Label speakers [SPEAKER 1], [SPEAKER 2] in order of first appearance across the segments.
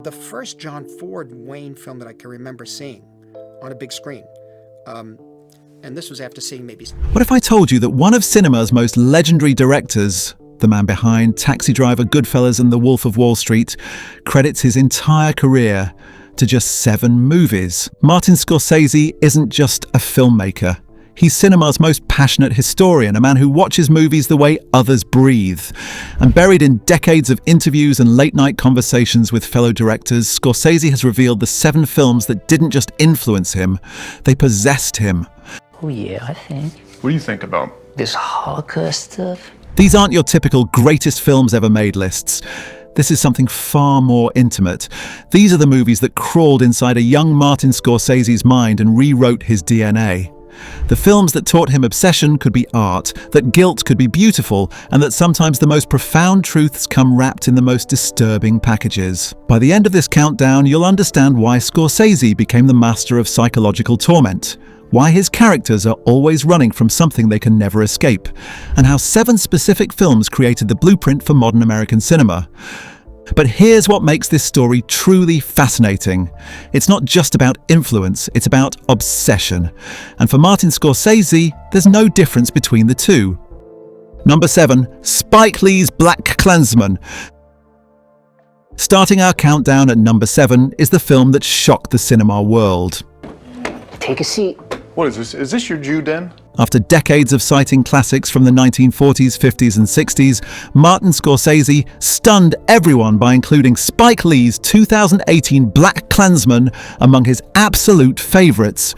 [SPEAKER 1] The first John Ford Wayne film that I can remember seeing on a big screen, and this was after seeing maybe...
[SPEAKER 2] What if I told you that one of cinema's most legendary directors, the man behind Taxi Driver, Goodfellas and The Wolf of Wall Street, credits his entire career to just 7 movies? Martin Scorsese isn't just a filmmaker. He's cinema's most passionate historian, a man who watches movies the way others breathe. And buried in decades of interviews and late-night conversations with fellow directors, Scorsese has revealed the 7 films that didn't just influence him, they possessed him.
[SPEAKER 3] Oh yeah, I think.
[SPEAKER 4] What do you think about
[SPEAKER 3] This Holocaust stuff?
[SPEAKER 2] These aren't your typical greatest films ever made lists. This is something far more intimate. These are the movies that crawled inside a young Martin Scorsese's mind and rewrote his DNA. The films that taught him obsession could be art, that guilt could be beautiful, and that sometimes the most profound truths come wrapped in the most disturbing packages. By the end of this countdown, you'll understand why Scorsese became the master of psychological torment, why his characters are always running from something they can never escape, and how 7 specific films created the blueprint for modern American cinema. But here's what makes this story truly fascinating. It's not just about influence, it's about obsession. And for Martin Scorsese, there's no difference between the two. Number 7, Spike Lee's BlacKkKlansman. Starting our countdown at number 7 is the film that shocked the cinema world.
[SPEAKER 3] Take a seat.
[SPEAKER 4] what is this? Is this your Jew den?
[SPEAKER 2] After decades of citing classics from the 1940s, 50s and 60s, Martin Scorsese stunned everyone by including Spike Lee's 2018 BlacKkKlansman among his absolute favourites.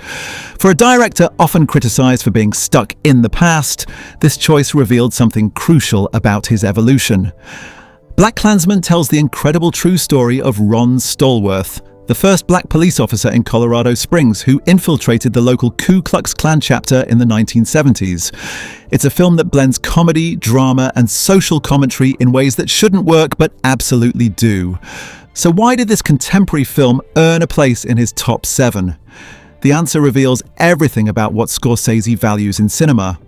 [SPEAKER 2] For a director often criticised for being stuck in the past, this choice revealed something crucial about his evolution. BlacKkKlansman tells the incredible true story of Ron Stallworth, the first black police officer in Colorado Springs who infiltrated the local Ku Klux Klan chapter in the 1970s. It's a film that blends comedy, drama, and social commentary in ways that shouldn't work but absolutely do. So why did this contemporary film earn a place in his top 7? The answer reveals everything about what Scorsese values in cinema.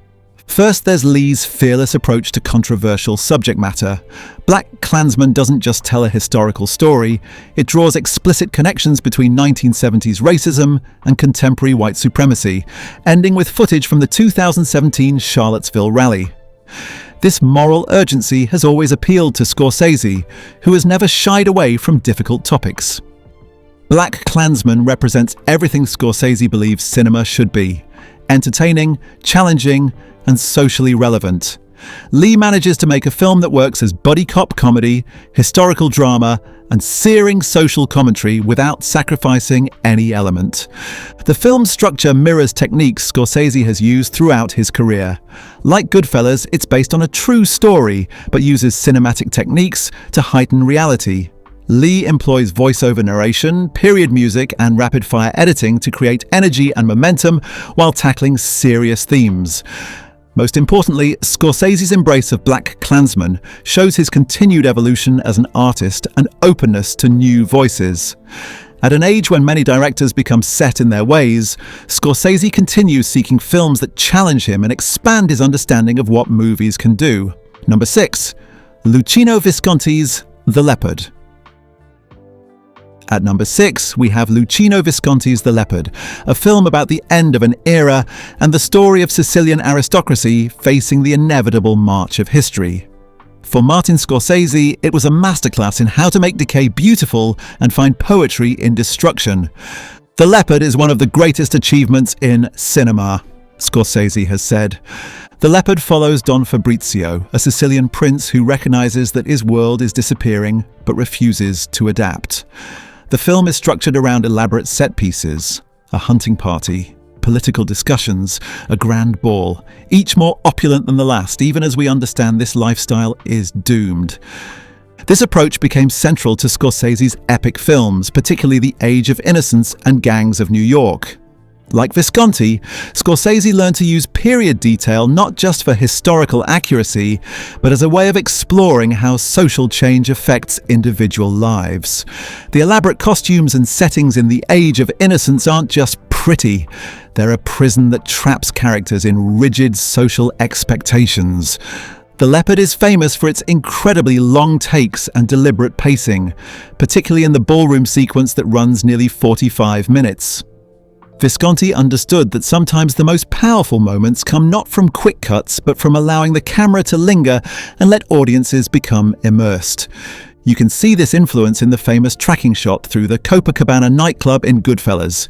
[SPEAKER 2] First, there's Lee's fearless approach to controversial subject matter. BlacKkKlansman doesn't just tell a historical story, it draws explicit connections between 1970s racism and contemporary white supremacy, ending with footage from the 2017 Charlottesville rally. This moral urgency has always appealed to Scorsese, who has never shied away from difficult topics. BlacKkKlansman represents everything Scorsese believes cinema should be: entertaining, challenging, and socially relevant. Lee manages to make a film that works as buddy cop comedy, historical drama, and searing social commentary without sacrificing any element. The film's structure mirrors techniques Scorsese has used throughout his career. Like Goodfellas, it's based on a true story, but uses cinematic techniques to heighten reality. Lee employs voiceover narration, period music, and rapid-fire editing to create energy and momentum while tackling serious themes. Most importantly, Scorsese's embrace of BlacKkKlansman shows his continued evolution as an artist and openness to new voices. At an age when many directors become set in their ways, Scorsese continues seeking films that challenge him and expand his understanding of what movies can do. Number 6, Luchino Visconti's The Leopard. At number 6, we have Luchino Visconti's The Leopard, a film about the end of an era and the story of Sicilian aristocracy facing the inevitable march of history. For Martin Scorsese, it was a masterclass in how to make decay beautiful and find poetry in destruction. The Leopard is one of the greatest achievements in cinema, Scorsese has said. The Leopard follows Don Fabrizio, a Sicilian prince who recognizes that his world is disappearing but refuses to adapt. The film is structured around elaborate set pieces, a hunting party, political discussions, a grand ball, each more opulent than the last, even as we understand this lifestyle is doomed. This approach became central to Scorsese's epic films, particularly The Age of Innocence and Gangs of New York. Like Visconti, Scorsese learned to use period detail not just for historical accuracy, but as a way of exploring how social change affects individual lives. The elaborate costumes and settings in The Age of Innocence aren't just pretty, they're a prison that traps characters in rigid social expectations. The Leopard is famous for its incredibly long takes and deliberate pacing, particularly in the ballroom sequence that runs nearly 45 minutes. Visconti understood that sometimes the most powerful moments come not from quick cuts, but from allowing the camera to linger and let audiences become immersed. You can see this influence in the famous tracking shot through the Copacabana nightclub in Goodfellas.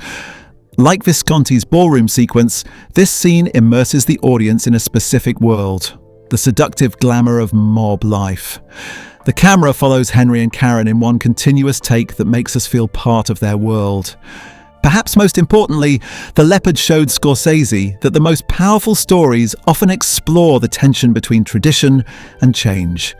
[SPEAKER 2] Like Visconti's ballroom sequence, this scene immerses the audience in a specific world, the seductive glamour of mob life. The camera follows Henry and Karen in one continuous take that makes us feel part of their world. Perhaps most importantly, The Leopard showed Scorsese that the most powerful stories often explore the tension between tradition and change.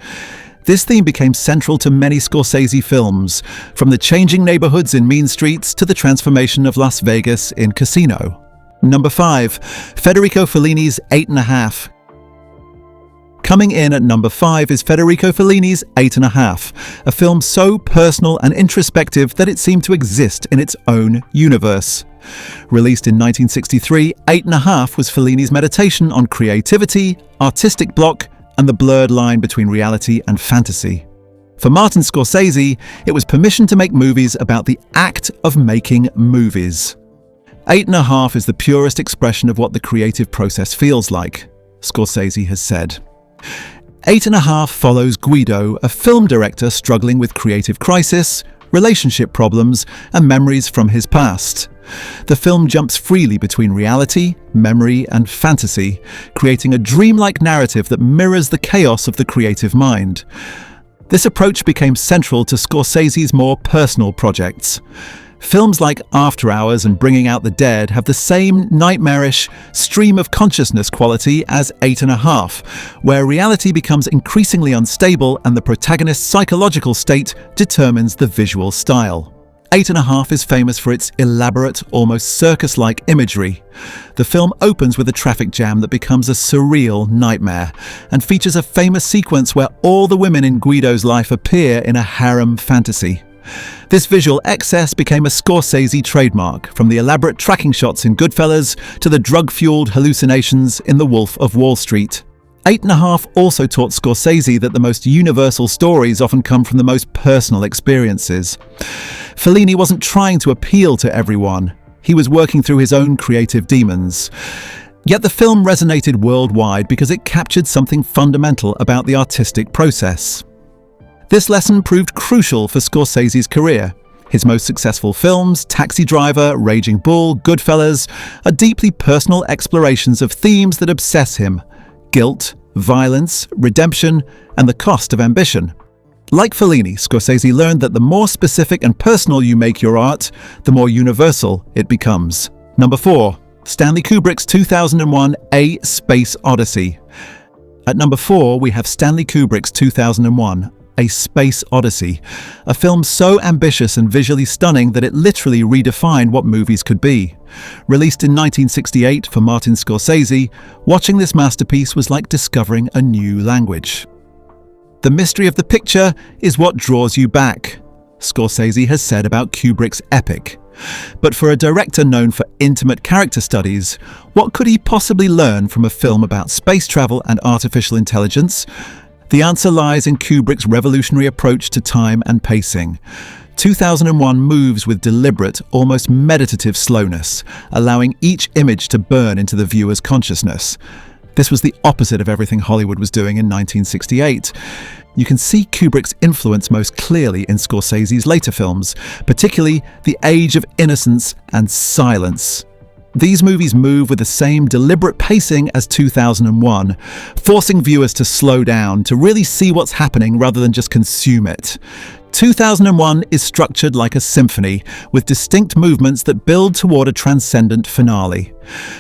[SPEAKER 2] This theme became central to many Scorsese films, from the changing neighborhoods in Mean Streets to the transformation of Las Vegas in Casino. Number 5. Federico Fellini's 8½. Coming in at number 5 is Federico Fellini's 8½, a film so personal and introspective that it seemed to exist in its own universe. Released in 1963, 8½, was Fellini's meditation on creativity, artistic block, and the blurred line between reality and fantasy. For Martin Scorsese, it was permission to make movies about the act of making movies. 8½, is the purest expression of what the creative process feels like, Scorsese has said. 8½, follows Guido, a film director struggling with creative crisis, relationship problems, and memories from his past. The film jumps freely between reality, memory, and fantasy, creating a dreamlike narrative that mirrors the chaos of the creative mind. This approach became central to Scorsese's more personal projects. Films like After Hours and Bringing Out the Dead have the same nightmarish stream of consciousness quality as 8½, where reality becomes increasingly unstable and the protagonist's psychological state determines the visual style. 8½, is famous for its elaborate, almost circus-like imagery. The film opens with a traffic jam that becomes a surreal nightmare, and features a famous sequence where all the women in Guido's life appear in a harem fantasy. This visual excess became a Scorsese trademark, from the elaborate tracking shots in Goodfellas to the drug-fueled hallucinations in The Wolf of Wall Street. 8½, also taught Scorsese that the most universal stories often come from the most personal experiences. Fellini wasn't trying to appeal to everyone. He was working through his own creative demons. Yet the film resonated worldwide because it captured something fundamental about the artistic process. This lesson proved crucial for Scorsese's career. His most successful films, Taxi Driver, Raging Bull, Goodfellas, are deeply personal explorations of themes that obsess him: guilt, violence, redemption, and the cost of ambition. Like Fellini, Scorsese learned that the more specific and personal you make your art, the more universal it becomes. Number 4. Stanley Kubrick's 2001 A Space Odyssey. At number 4, we have Stanley Kubrick's 2001 A Space Odyssey, a film so ambitious and visually stunning that it literally redefined what movies could be. Released in 1968 for Martin Scorsese, watching this masterpiece was like discovering a new language. The mystery of the picture is what draws you back, Scorsese has said about Kubrick's epic. But for a director known for intimate character studies, what could he possibly learn from a film about space travel and artificial intelligence? The answer lies in Kubrick's revolutionary approach to time and pacing. 2001 moves with deliberate, almost meditative slowness, allowing each image to burn into the viewer's consciousness. This was the opposite of everything Hollywood was doing in 1968. You can see Kubrick's influence most clearly in Scorsese's later films, particularly The Age of Innocence and Silence. These movies move with the same deliberate pacing as 2001, forcing viewers to slow down, to really see what's happening rather than just consume it. 2001 is structured like a symphony, with distinct movements that build toward a transcendent finale.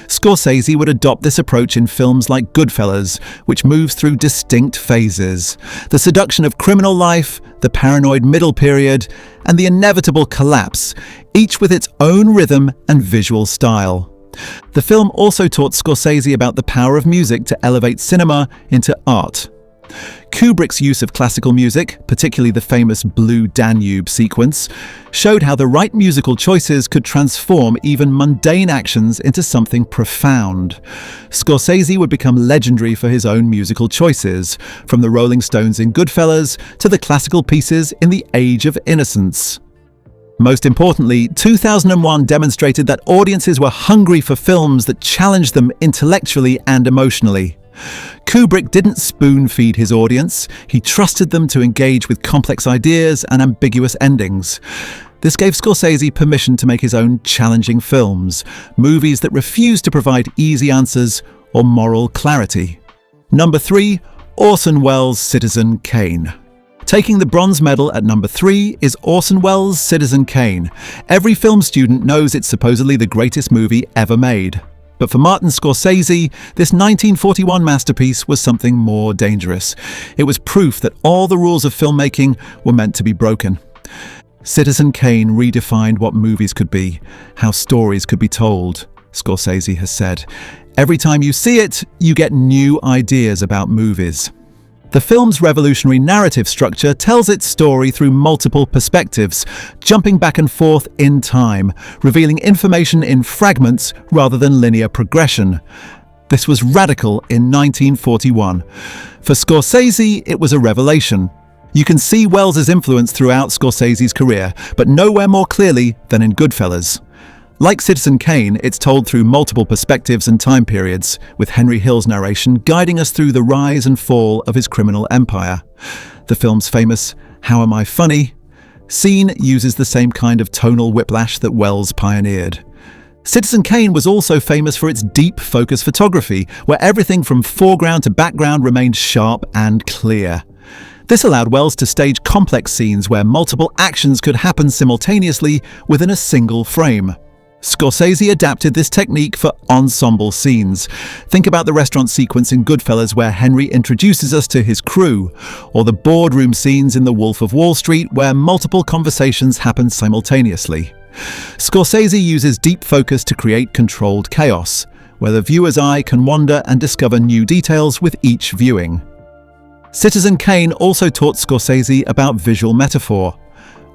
[SPEAKER 2] Scorsese would adopt this approach in films like Goodfellas, which moves through distinct phases: the seduction of criminal life, the paranoid middle period, and the inevitable collapse, each with its own rhythm and visual style. The film also taught Scorsese about the power of music to elevate cinema into art. Kubrick's use of classical music, particularly the famous Blue Danube sequence, showed how the right musical choices could transform even mundane actions into something profound. Scorsese would become legendary for his own musical choices, from the Rolling Stones in Goodfellas to the classical pieces in The Age of Innocence. Most importantly, 2001 demonstrated that audiences were hungry for films that challenged them intellectually and emotionally. Kubrick didn't spoon-feed his audience, he trusted them to engage with complex ideas and ambiguous endings. This gave Scorsese permission to make his own challenging films, movies that refused to provide easy answers or moral clarity. Number 3, Orson Welles' Citizen Kane. Taking the bronze medal at number 3 is Orson Welles' Citizen Kane. Every film student knows it's supposedly the greatest movie ever made. But for Martin Scorsese, this 1941 masterpiece was something more dangerous. It was proof that all the rules of filmmaking were meant to be broken. Citizen Kane redefined what movies could be, how stories could be told, Scorsese has said. Every time you see it, you get new ideas about movies. The film's revolutionary narrative structure tells its story through multiple perspectives, jumping back and forth in time, revealing information in fragments rather than linear progression. This was radical in 1941. For Scorsese, it was a revelation. You can see Welles' influence throughout Scorsese's career, but nowhere more clearly than in Goodfellas. Like Citizen Kane, it's told through multiple perspectives and time periods, with Henry Hill's narration guiding us through the rise and fall of his criminal empire. The film's famous "How Am I Funny?" scene uses the same kind of tonal whiplash that Welles pioneered. Citizen Kane was also famous for its deep focus photography, where everything from foreground to background remained sharp and clear. This allowed Welles to stage complex scenes where multiple actions could happen simultaneously within a single frame. Scorsese adapted this technique for ensemble scenes. Think about the restaurant sequence in Goodfellas where Henry introduces us to his crew, or the boardroom scenes in The Wolf of Wall Street where multiple conversations happen simultaneously. Scorsese uses deep focus to create controlled chaos, where the viewer's eye can wander and discover new details with each viewing. Citizen Kane also taught Scorsese about visual metaphor.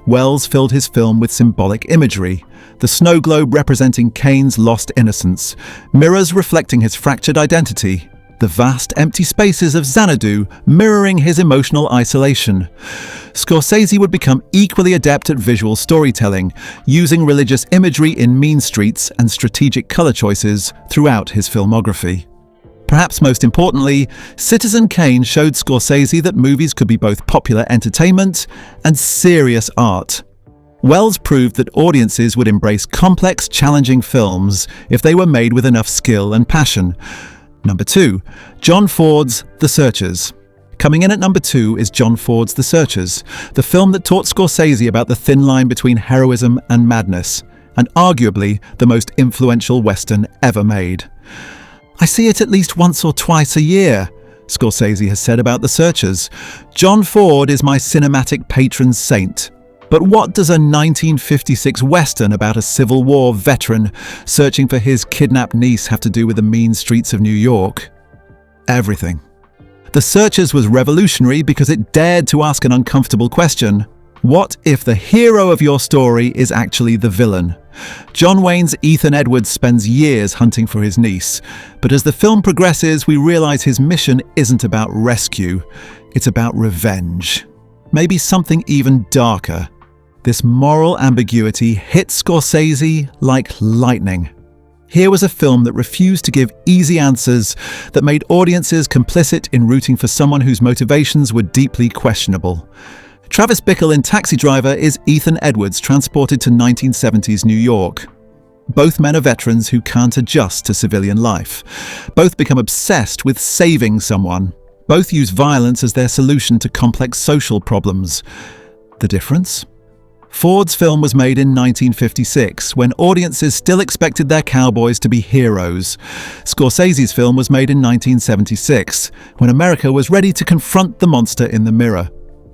[SPEAKER 2] Welles filled his film with symbolic imagery, the snow globe representing Kane's lost innocence, mirrors reflecting his fractured identity, the vast empty spaces of Xanadu mirroring his emotional isolation. Scorsese would become equally adept at visual storytelling, using religious imagery in mean streets and strategic color choices throughout his filmography. Perhaps most importantly, Citizen Kane showed Scorsese that movies could be both popular entertainment and serious art. Welles proved that audiences would embrace complex, challenging films if they were made with enough skill and passion. Number 2, John Ford's The Searchers. Coming in at number 2 is John Ford's The Searchers, the film that taught Scorsese about the thin line between heroism and madness, and arguably the most influential Western ever made. "I see it at least once or twice a year," Scorsese has said about The Searchers. "John Ford is my cinematic patron saint." But what does a 1956 Western about a Civil War veteran searching for his kidnapped niece have to do with the mean streets of New York? Everything. The Searchers was revolutionary because it dared to ask an uncomfortable question. What if the hero of your story is actually the villain? John Wayne's Ethan Edwards spends years hunting for his niece, but as the film progresses, we realize his mission isn't about rescue, it's about revenge. Maybe something even darker. This moral ambiguity hit Scorsese like lightning. Here was a film that refused to give easy answers, that made audiences complicit in rooting for someone whose motivations were deeply questionable. Travis Bickle in Taxi Driver is Ethan Edwards transported to 1970s New York. Both men are veterans who can't adjust to civilian life. Both become obsessed with saving someone. Both use violence as their solution to complex social problems. The difference? Ford's film was made in 1956, when audiences still expected their cowboys to be heroes. Scorsese's film was made in 1976, when America was ready to confront the monster in the mirror.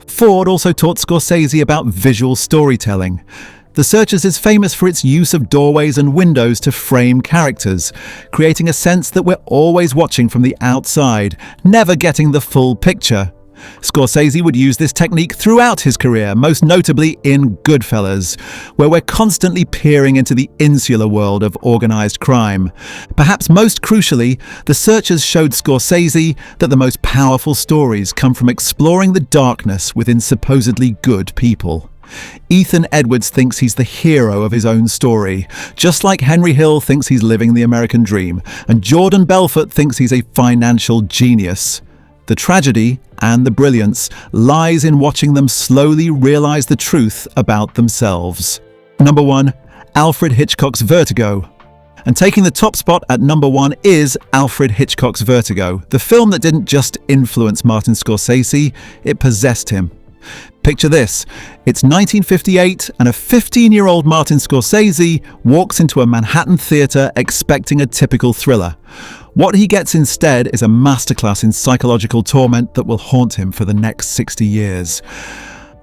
[SPEAKER 2] Ford also taught Scorsese about visual storytelling. The Searchers is famous for its use of doorways and windows to frame characters, creating a sense that we're always watching from the outside, never getting the full picture. Scorsese would use this technique throughout his career, most notably in Goodfellas, where we're constantly peering into the insular world of organized crime. Perhaps most crucially, The Searchers showed Scorsese that the most powerful stories come from exploring the darkness within supposedly good people. Ethan Edwards thinks he's the hero of his own story, just like Henry Hill thinks he's living the American dream, and Jordan Belfort thinks he's a financial genius. The tragedy and the brilliance lies in watching them slowly realize the truth about themselves. Number 1, Alfred Hitchcock's Vertigo. And taking the top spot at number 1 is Alfred Hitchcock's Vertigo, the film that didn't just influence Martin Scorsese, it possessed him. Picture this, it's 1958 and a 15-year-old Martin Scorsese walks into a Manhattan theatre expecting a typical thriller. What he gets instead is a masterclass in psychological torment that will haunt him for the next 60 years.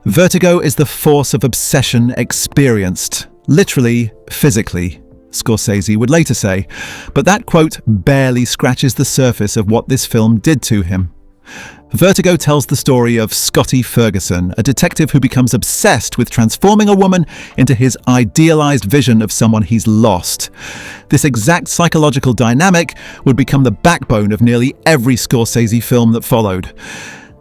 [SPEAKER 2] Vertigo is the force of obsession experienced, literally, physically, Scorsese would later say, but that quote barely scratches the surface of what this film did to him. Vertigo tells the story of Scotty Ferguson, a detective who becomes obsessed with transforming a woman into his idealized vision of someone he's lost. This exact psychological dynamic would become the backbone of nearly every Scorsese film that followed.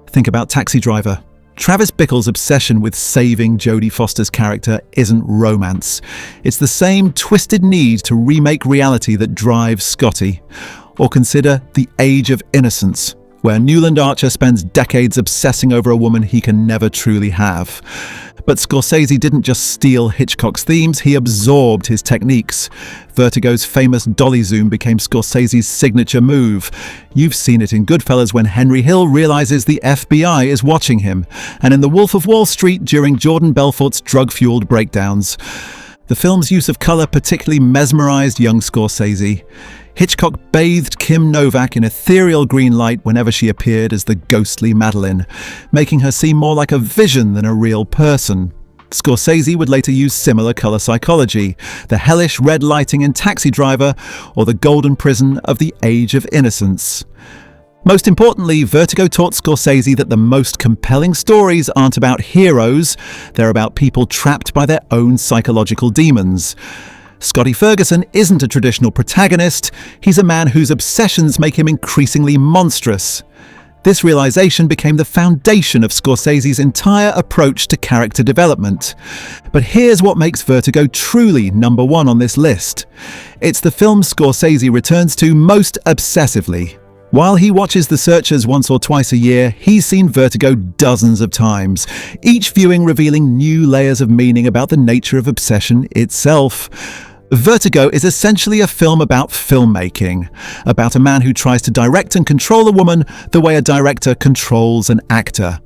[SPEAKER 2] Think about Taxi Driver. Travis Bickle's obsession with saving Jodie Foster's character isn't romance. It's the same twisted need to remake reality that drives Scotty. Or consider The Age of Innocence, where Newland Archer spends decades obsessing over a woman he can never truly have. But Scorsese didn't just steal Hitchcock's themes, he absorbed his techniques. Vertigo's famous dolly zoom became Scorsese's signature move. You've seen it in Goodfellas when Henry Hill realizes the FBI is watching him, and in The Wolf of Wall Street during Jordan Belfort's drug-fueled breakdowns. The film's use of color particularly mesmerized young Scorsese. Hitchcock bathed Kim Novak in ethereal green light whenever she appeared as the ghostly Madeline, making her seem more like a vision than a real person. Scorsese would later use similar color psychology, the hellish red lighting in Taxi Driver, or the golden prison of The Age of Innocence. Most importantly, Vertigo taught Scorsese that the most compelling stories aren't about heroes, they're about people trapped by their own psychological demons. Scotty Ferguson isn't a traditional protagonist, he's a man whose obsessions make him increasingly monstrous. This realization became the foundation of Scorsese's entire approach to character development. But here's what makes Vertigo truly number 1 on this list. It's the film Scorsese returns to most obsessively. While he watches The Searchers once or twice a year, he's seen Vertigo dozens of times, each viewing revealing new layers of meaning about the nature of obsession itself. Vertigo is essentially a film about filmmaking, about a man who tries to direct and control a woman the way a director controls an actor.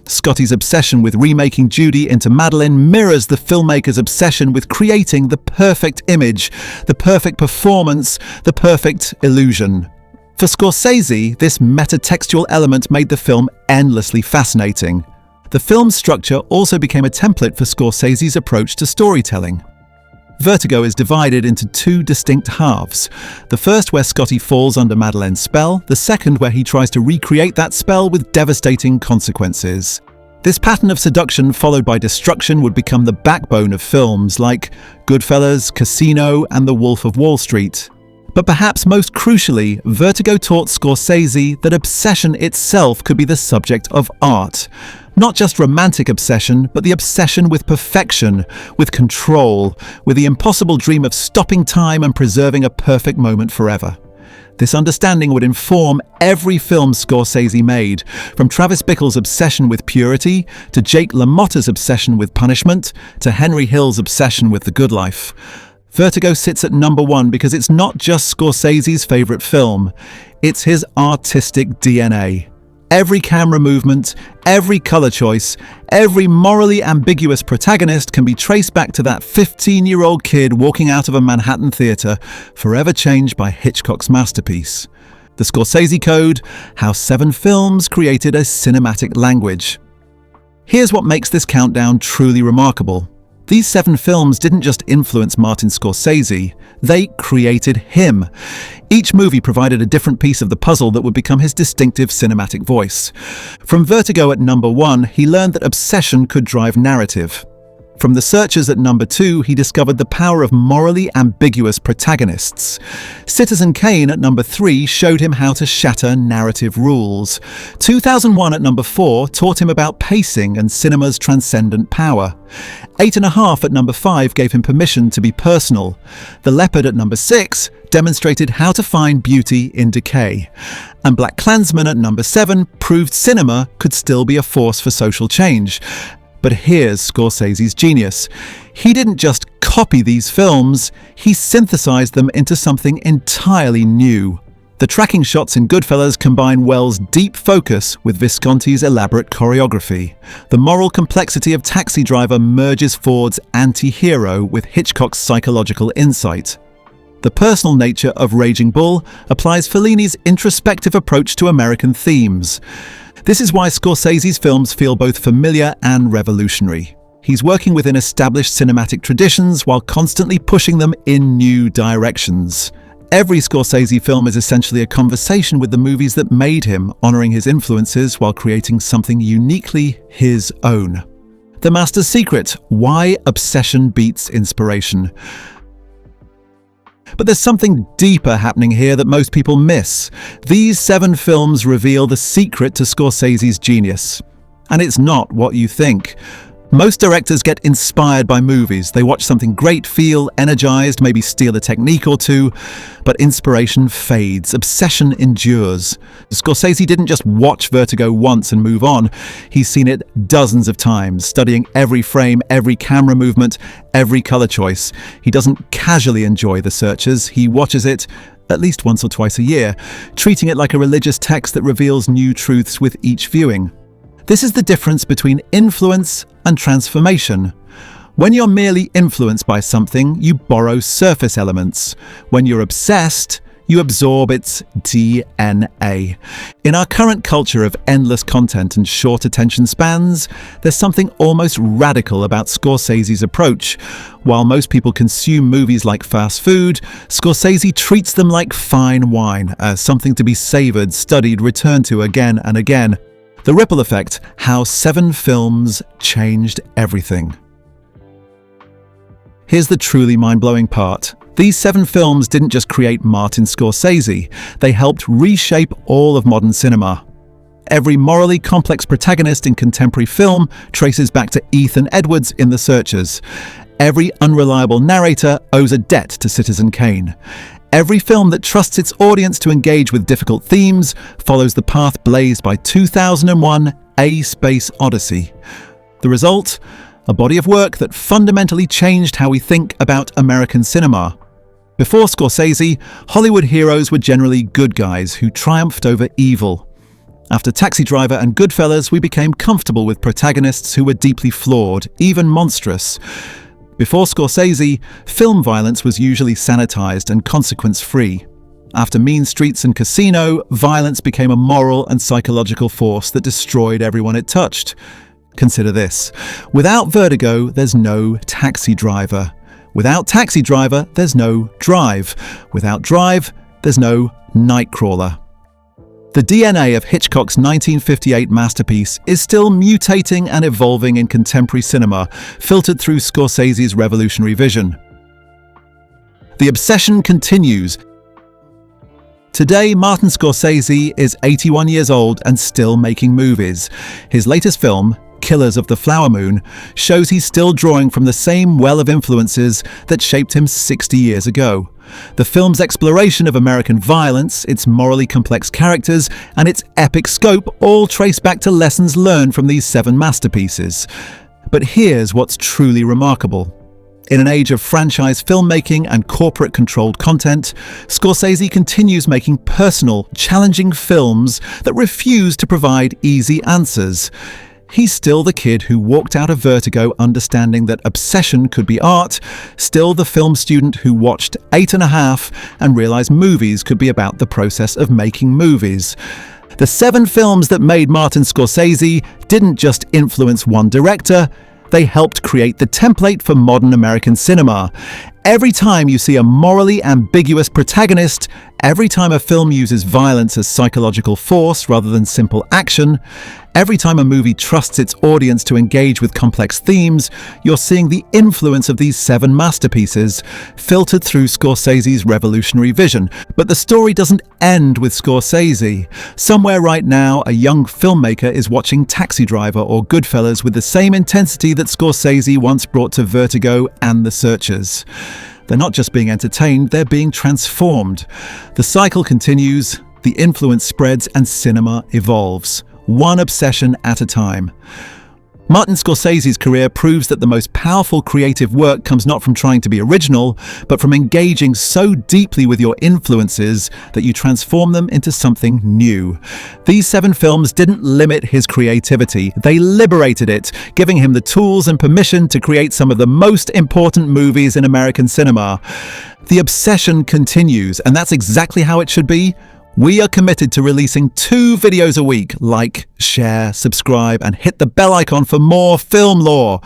[SPEAKER 2] Scotty's obsession with remaking Judy into Madeline mirrors the filmmaker's obsession with creating the perfect image, the perfect performance, the perfect illusion. For Scorsese, this metatextual element made the film endlessly fascinating. The film's structure also became a template for Scorsese's approach to storytelling. Vertigo is divided into 2 distinct halves. The first where Scotty falls under Madeline's spell, the second where he tries to recreate that spell with devastating consequences. This pattern of seduction followed by destruction would become the backbone of films like Goodfellas, Casino, and The Wolf of Wall Street. But perhaps most crucially, Vertigo taught Scorsese that obsession itself could be the subject of art. Not just romantic obsession, but the obsession with perfection, with control, with the impossible dream of stopping time and preserving a perfect moment forever. This understanding would inform every film Scorsese made, from Travis Bickle's obsession with purity, to Jake LaMotta's obsession with punishment, to Henry Hill's obsession with the good life. Vertigo sits at number 1 because it's not just Scorsese's favourite film, it's his artistic DNA. Every camera movement, every colour choice, every morally ambiguous protagonist can be traced back to that 15-year-old kid walking out of a Manhattan theatre, forever changed by Hitchcock's masterpiece. The Scorsese Code, how 7 films created a cinematic language. Here's what makes this countdown truly remarkable. These 7 films didn't just influence Martin Scorsese, they created him. Each movie provided a different piece of the puzzle that would become his distinctive cinematic voice. From Vertigo at number 1, he learned that obsession could drive narrative. From The Searchers at number 2, he discovered the power of morally ambiguous protagonists. Citizen Kane at number 3 showed him how to shatter narrative rules. 2001 at number 4 taught him about pacing and cinema's transcendent power. 8.5 at number 5 gave him permission to be personal. The Leopard at number 6 demonstrated how to find beauty in decay. And BlacKkKlansman at number 7 proved cinema could still be a force for social change. But here's Scorsese's genius. He didn't just copy these films, he synthesized them into something entirely new. The tracking shots in Goodfellas combine Wells' deep focus with Visconti's elaborate choreography. The moral complexity of Taxi Driver merges Ford's anti-hero with Hitchcock's psychological insight. The personal nature of Raging Bull applies Fellini's introspective approach to American themes. This is why Scorsese's films feel both familiar and revolutionary. He's working within established cinematic traditions while constantly pushing them in new directions. Every Scorsese film is essentially a conversation with the movies that made him, honoring his influences while creating something uniquely his own. The Master's Secret: Why Obsession Beats Inspiration. But there's something deeper happening here that most people miss. These 7 films reveal the secret to Scorsese's genius. And it's not what you think. Most directors get inspired by movies. They watch something great, feel energized, maybe steal a technique or two, but inspiration fades, obsession endures. Scorsese didn't just watch Vertigo once and move on. He's seen it dozens of times, studying every frame, every camera movement, every color choice. He doesn't casually enjoy The Searchers. He watches it at least once or twice a year, treating it like a religious text that reveals new truths with each viewing. This is the difference between influence and transformation. When you're merely influenced by something, you borrow surface elements. When you're obsessed, you absorb its DNA. In our current culture of endless content and short attention spans, there's something almost radical about Scorsese's approach. While most people consume movies like fast food, Scorsese treats them like fine wine, as something to be savored, studied, returned to again and again. The ripple effect: how 7 films changed everything. Here's the truly mind-blowing part. These 7 films didn't just create Martin Scorsese, they helped reshape all of modern cinema. Every morally complex protagonist in contemporary film traces back to Ethan Edwards in The Searchers. Every unreliable narrator owes a debt to Citizen Kane. Every film that trusts its audience to engage with difficult themes follows the path blazed by 2001: A Space Odyssey. The result? A body of work that fundamentally changed how we think about American cinema. Before Scorsese, Hollywood heroes were generally good guys who triumphed over evil. After Taxi Driver and Goodfellas, we became comfortable with protagonists who were deeply flawed, even monstrous. Before Scorsese, film violence was usually sanitized and consequence-free. After Mean Streets and Casino, violence became a moral and psychological force that destroyed everyone it touched. Consider this. Without Vertigo, there's no Taxi Driver. Without Taxi Driver, there's no Drive. Without Drive, there's no Nightcrawler. The DNA of Hitchcock's 1958 masterpiece is still mutating and evolving in contemporary cinema, filtered through Scorsese's revolutionary vision. The obsession continues. Today, Martin Scorsese is 81 years old and still making movies. His latest film, Killers of the Flower Moon, shows he's still drawing from the same well of influences that shaped him 60 years ago. The film's exploration of American violence, its morally complex characters, and its epic scope all trace back to lessons learned from these 7 masterpieces. But here's what's truly remarkable. In an age of franchise filmmaking and corporate-controlled content, Scorsese continues making personal, challenging films that refuse to provide easy answers. He's still the kid who walked out of Vertigo understanding that obsession could be art, still the film student who watched 8.5 and realized movies could be about the process of making movies. The 7 films that made Martin Scorsese didn't just influence one director, They helped create the template for modern American cinema. Every time you see a morally ambiguous protagonist, every time a film uses violence as psychological force rather than simple action, every time a movie trusts its audience to engage with complex themes, you're seeing the influence of these 7 masterpieces filtered through Scorsese's revolutionary vision. But the story doesn't end with Scorsese. Somewhere right now, a young filmmaker is watching Taxi Driver or Goodfellas with the same intensity that Scorsese once brought to Vertigo and The Searchers. They're not just being entertained, they're being transformed. The cycle continues, the influence spreads, and cinema evolves, one obsession at a time. Martin Scorsese's career proves that the most powerful creative work comes not from trying to be original, but from engaging so deeply with your influences that you transform them into something new. These 7 films didn't limit his creativity, they liberated it, giving him the tools and permission to create some of the most important movies in American cinema. The obsession continues, and that's exactly how it should be. We are committed to releasing 2 videos a week. Like, share, subscribe, and hit the bell icon for more film lore.